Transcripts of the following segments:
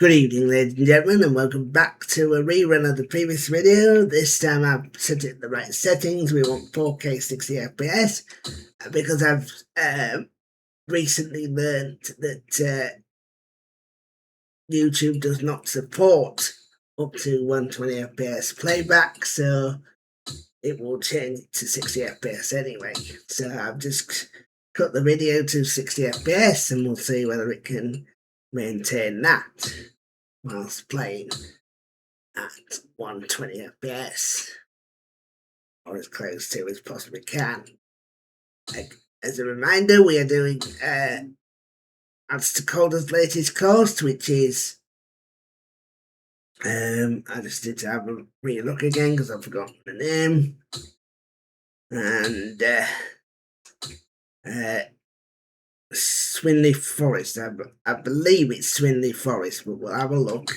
Good evening, ladies and gentlemen, and welcome back to a rerun of the previous video. This time I've set it the right settings. We want 4K 60 FPS because I've recently learned that YouTube does not support up to 120 FPS playback, so it will change to 60 FPS anyway. So I've just cut the video to 60 FPS and we'll see whether it can maintain that whilst playing at 120 FPS, or as close to as possibly can. As a reminder, we are doing Adds to Coda's latest course, which is I just need to have a re-look again because I've forgotten the name, and Swinley Forest. I believe it's Swinley Forest, but we'll have a look.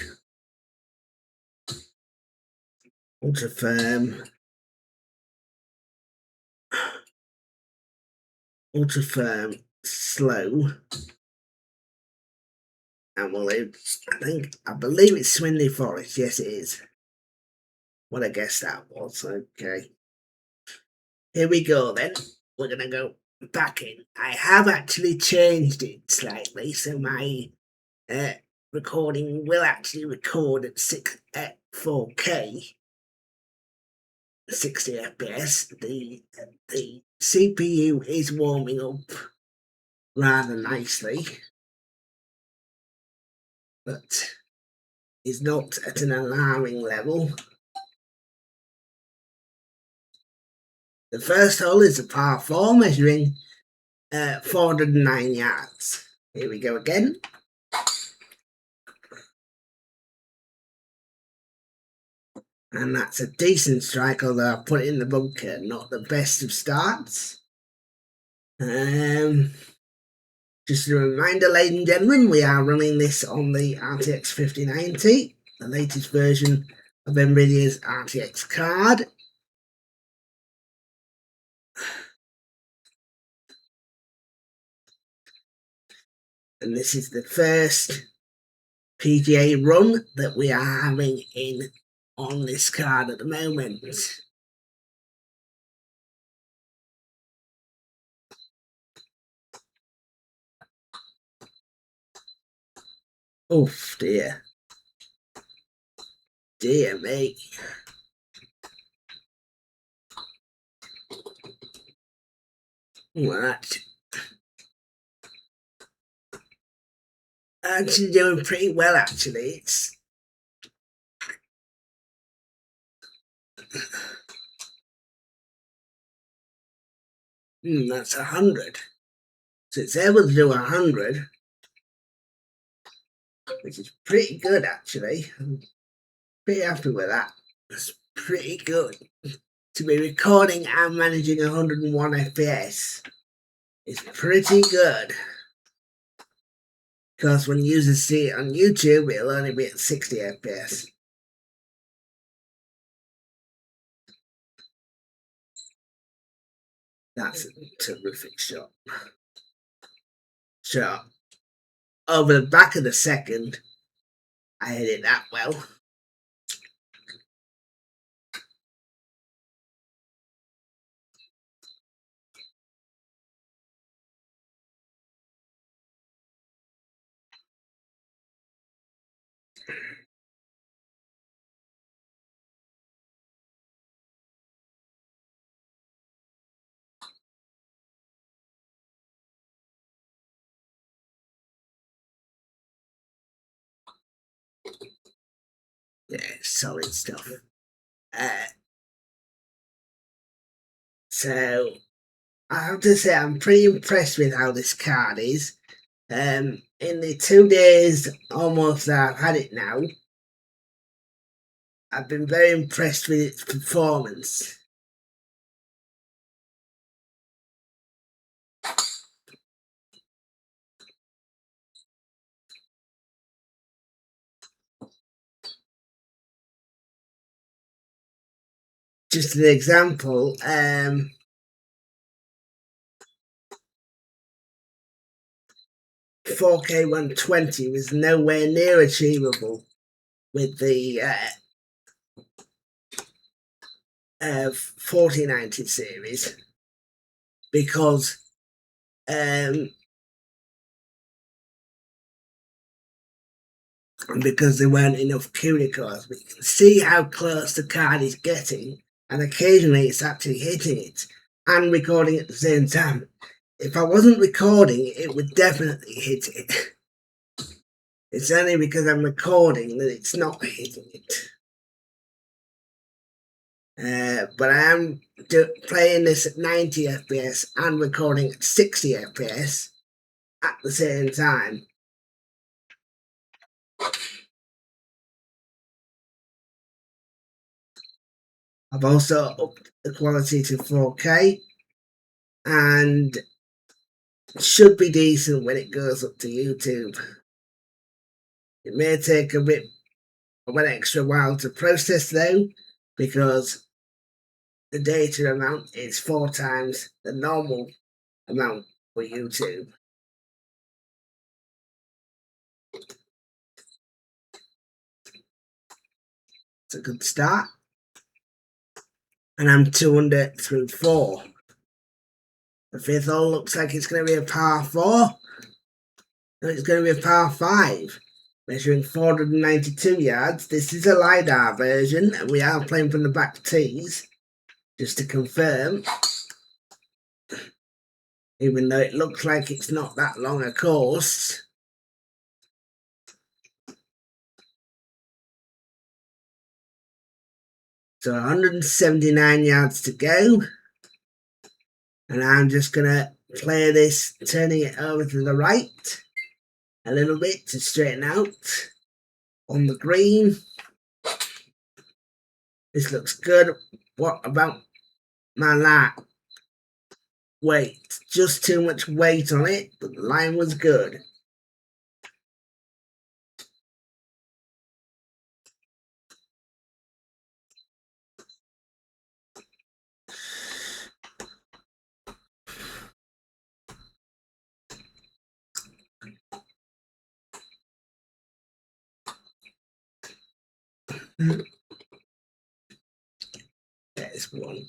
Ultra firm slow, and I believe it's Swinley Forest. Yes, it is. What I guess that was. Okay, here we go then. We're gonna go back in. I have actually changed it slightly, so my recording will actually record at 4K 60 FPS. The CPU is warming up rather nicely, but is not at an alarming level. The first hole is a par 4 measuring 409 yards. Here we go again. And that's a decent strike, although I put it in the bunker. Not the best of starts. Just a reminder, ladies and gentlemen, we are running this on the RTX5090, the latest version of NVIDIA's RTX card. And this is the first PGA run that we are having on this card at the moment. Oof, dear. Dear me. Well, actually doing pretty well, actually. That's 100. So it's able to do 100, which is pretty good, actually. I'm pretty happy with that. It's pretty good. To be recording and managing 101 FPS is pretty good. Because when users see it on YouTube, it'll only be at 60 FPS. That's a terrific shot. Over the back of the second, I hit it that well. Yeah, solid stuff. So I have to say I'm pretty impressed with how this card is. In the 2 days almost that I've had it now, I've been very impressed with its performance. Just an example, 4K 120 was nowhere near achievable with the 4090 series because there weren't enough CUDA cores. But you can see how close the card is getting, and occasionally it's actually hitting it and recording at the same time. If I wasn't recording, it would definitely hit it. It's only because I'm recording that it's not hitting it. But I am playing this at 90 FPS and recording at 60 FPS at the same time. I've also upped the quality to 4K and should be decent when it goes up to YouTube. It may take a bit of an extra while to process though, because the data amount is 4 times the normal amount for YouTube. It's a good start. And I'm 200 through 4. The fifth hole looks like it's going to be a par 4. And it's going to be a par 5. Measuring 492 yards. This is a LiDAR version, and we are playing from the back tees. Just to confirm. Even though it looks like it's not that long a course. So 179 yards to go. And I'm just going to play this, turning it over to the right a little bit to straighten out on the green. This looks good. What about my lap? Weight. Just too much weight on it, but the line was good. There's one.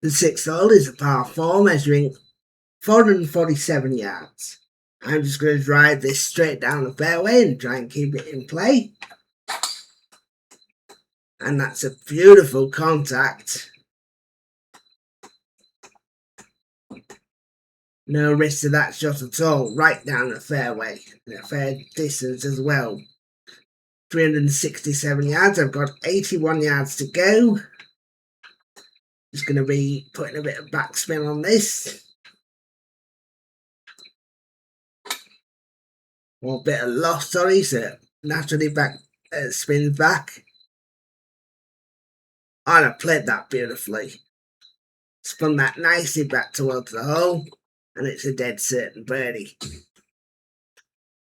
The sixth hole is a par 4 measuring 447 yards. I'm just going to drive this straight down the fairway and try and keep it in play. And that's a beautiful contact. No risk to that shot at all. Right down the fairway. And a fair distance as well. 367 yards. I've got 81 yards to go. Just going to be putting a bit of backspin on this. Or a bit of loft, sorry, so naturally back spins back. And I played that beautifully. Spun that nicely back towards the hole, and it's a dead certain birdie.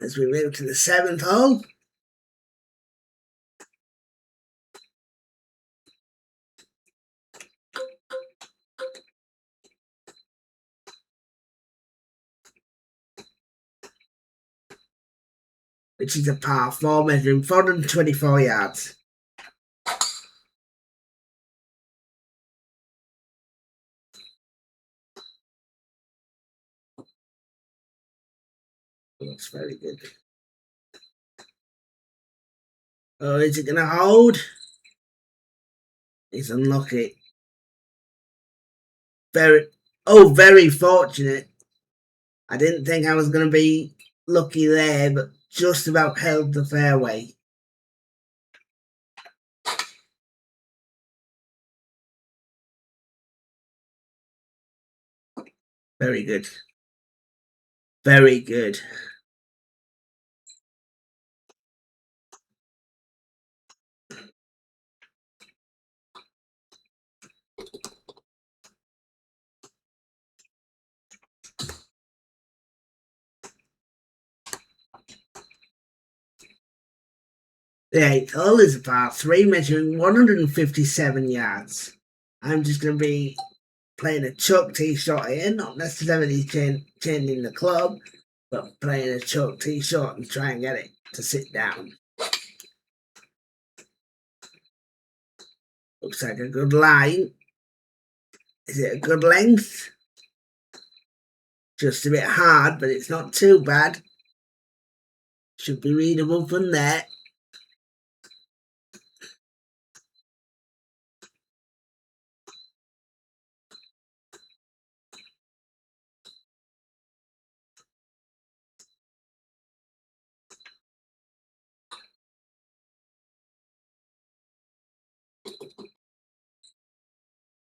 As we move to the seventh hole. Which is a par 4 measuring 424 yards. Looks very good. Oh, is it going to hold? It's unlucky. Very fortunate. I didn't think I was going to be lucky there, but just about held the fairway. Very good. Very good. The 8th hole is a par 3 measuring 157 yards. I'm just going to be playing a chuck tee shot here, not necessarily changing the club, but playing a chuck tee shot and try and get it to sit down. Looks like a good line. Is it a good length? Just a bit hard, but it's not too bad. Should be readable from there.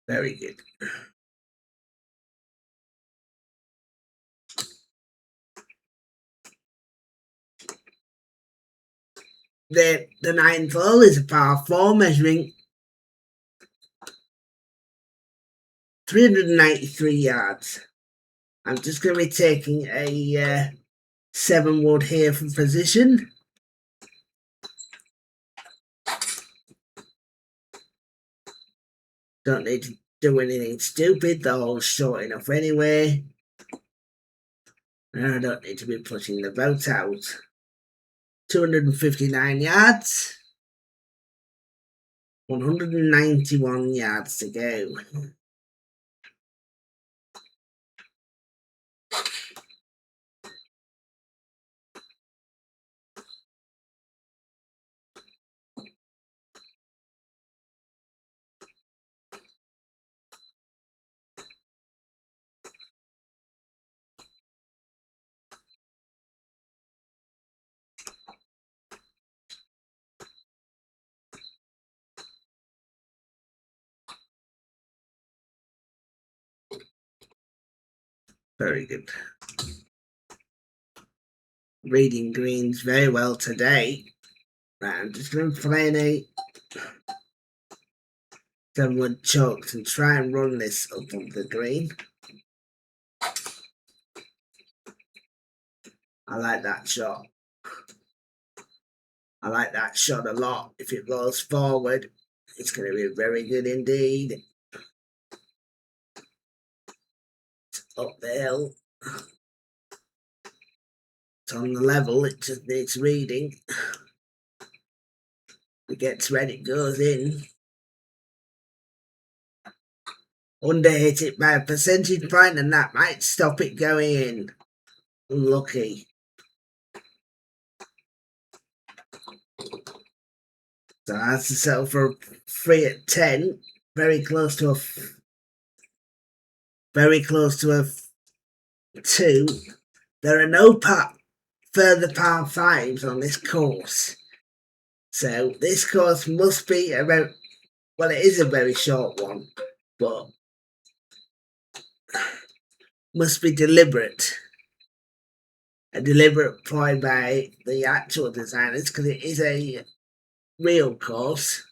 Very good. The 9th hole is a par 4 measuring 393 yards. I'm just going to be taking a 7 wood here for position. Don't need to do anything stupid, the hole's short enough anyway. And I don't need to be pushing the boat out. 259 yards. 191 yards to go. Very good. Reading greens very well today. Right, I'm just going to play a 7 wood chokes and try and run this up on the green. I like that shot. I like that shot a lot. If it rolls forward, it's going to be very good indeed. It's up the hill. It's on the level, it just needs reading. It gets ready, it goes in. Underhit it by a percentage point and that might stop it going in. Unlucky. So I have to settle for 3 at 10. Very close to a 2. There are no further par 5s on this course. So this course must be about, well, it is a very short one, but must be deliberate. A deliberate ploy by the actual designers, because it is a real course.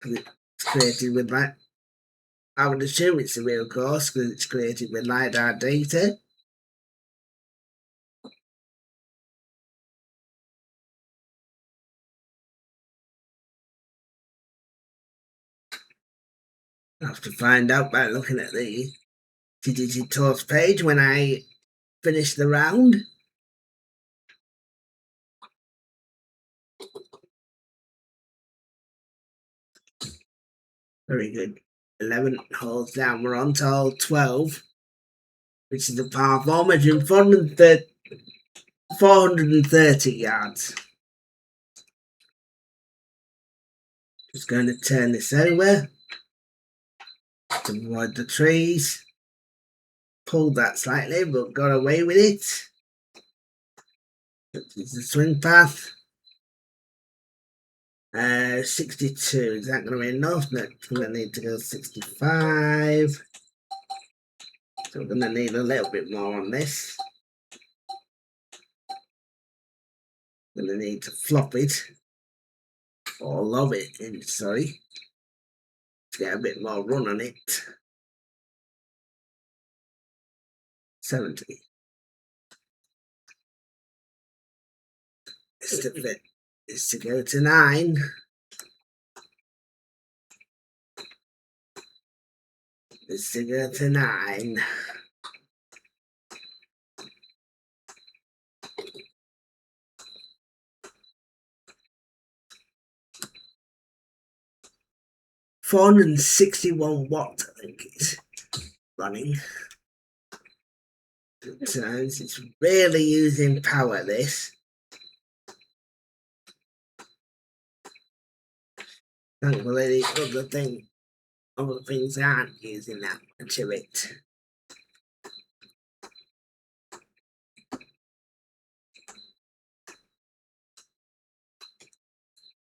It's created with that. I would assume it's a real course because it's created with LiDAR data. I have to find out by looking at the TTT Tours page when I finish the round. Very good. 11 holes down. We're on to hole 12, which is a par 4 measuring 430 yards. Just going to turn this over to avoid the trees. Pulled that slightly, but got away with it. It's the swing path. 62. Is that going to be enough? No, I'm going to need to go 65. So we're going to need a little bit more on this. Going to need to flop it. Or lob it in, sorry. To get a bit more run on it. 70. next of it is to go to 9. Is to go to 9. $461 I think it's running. Sometimes it's really using power, this. Thankfully the other things aren't using that much of it.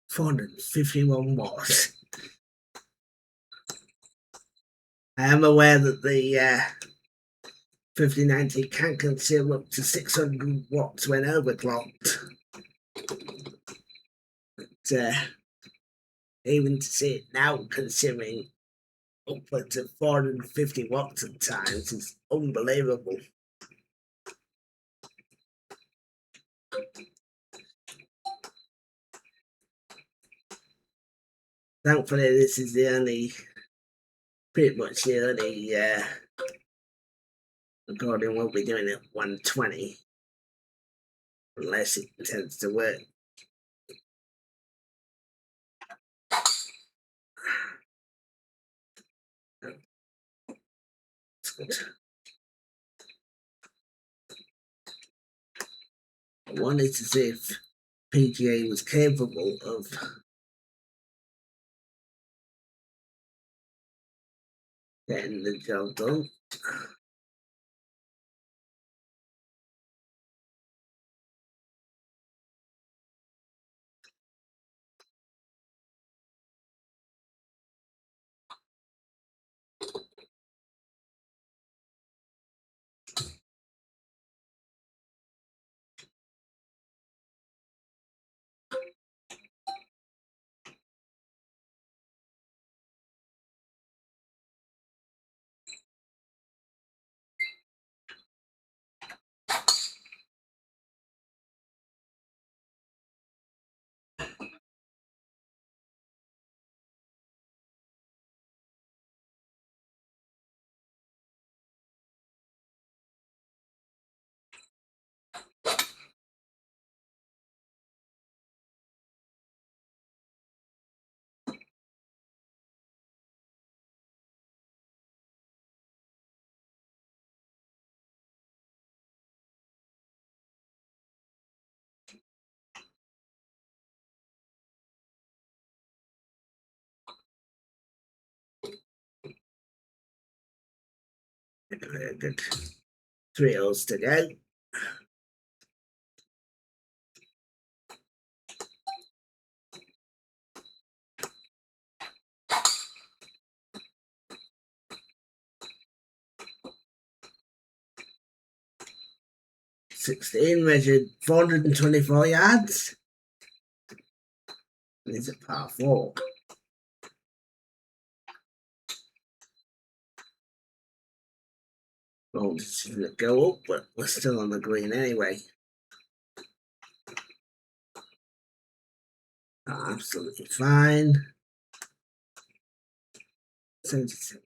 $451. I am aware that the 5090 can consume up to 600 watts when overclocked. But even to see it now consuming upwards of 450 watts at times is unbelievable. Thankfully, this is pretty much the only recording we'll be doing at 120, unless it tends to work. I wanted to see if PGA was capable of getting the job done. Good. 3 holes to go. $16 measured 424 yards. And it's a par 4. Well, it's going to go up, but we're still on the green anyway. Absolutely fine. 76.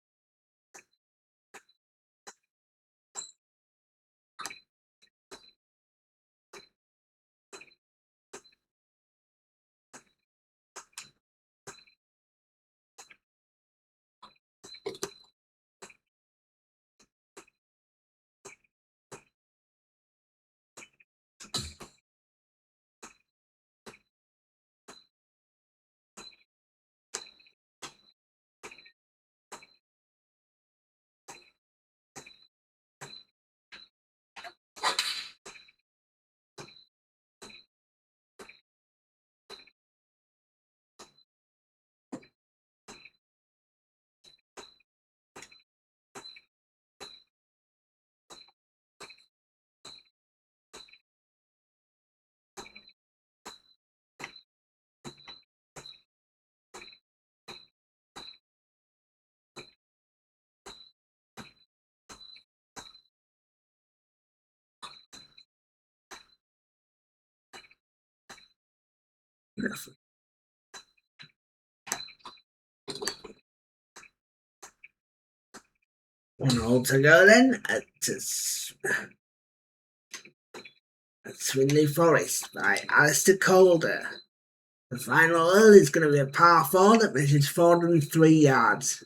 One hole to go then at Swinley Forest by Alistair Calder. The final hole is going to be a par 4 that measures 403 yards.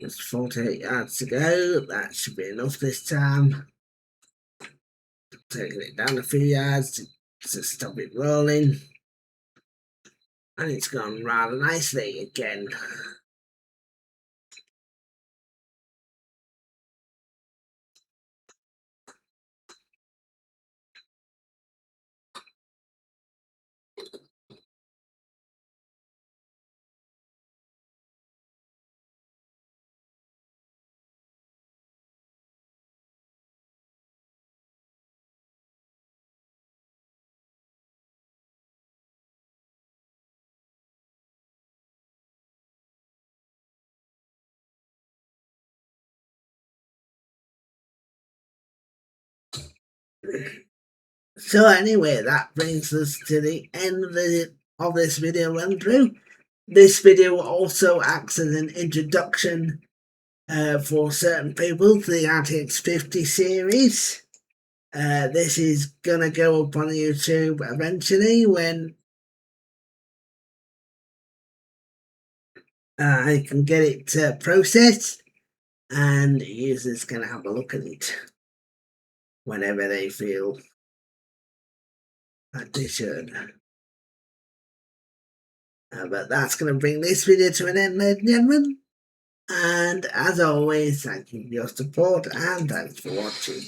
Just 48 yards to go. That should be enough this time. Taking it down a few yards to stop it rolling. And it's gone rather nicely again. So anyway, that brings us to the end of this video run through. This video also acts as an introduction for certain people to the RTX50 series. This is going to go up on YouTube eventually when I can get it processed, and users can have a look at it whenever they feel that they should. But that's going to bring this video to an end, ladies and gentlemen. And as always, thank you for your support and thanks for watching.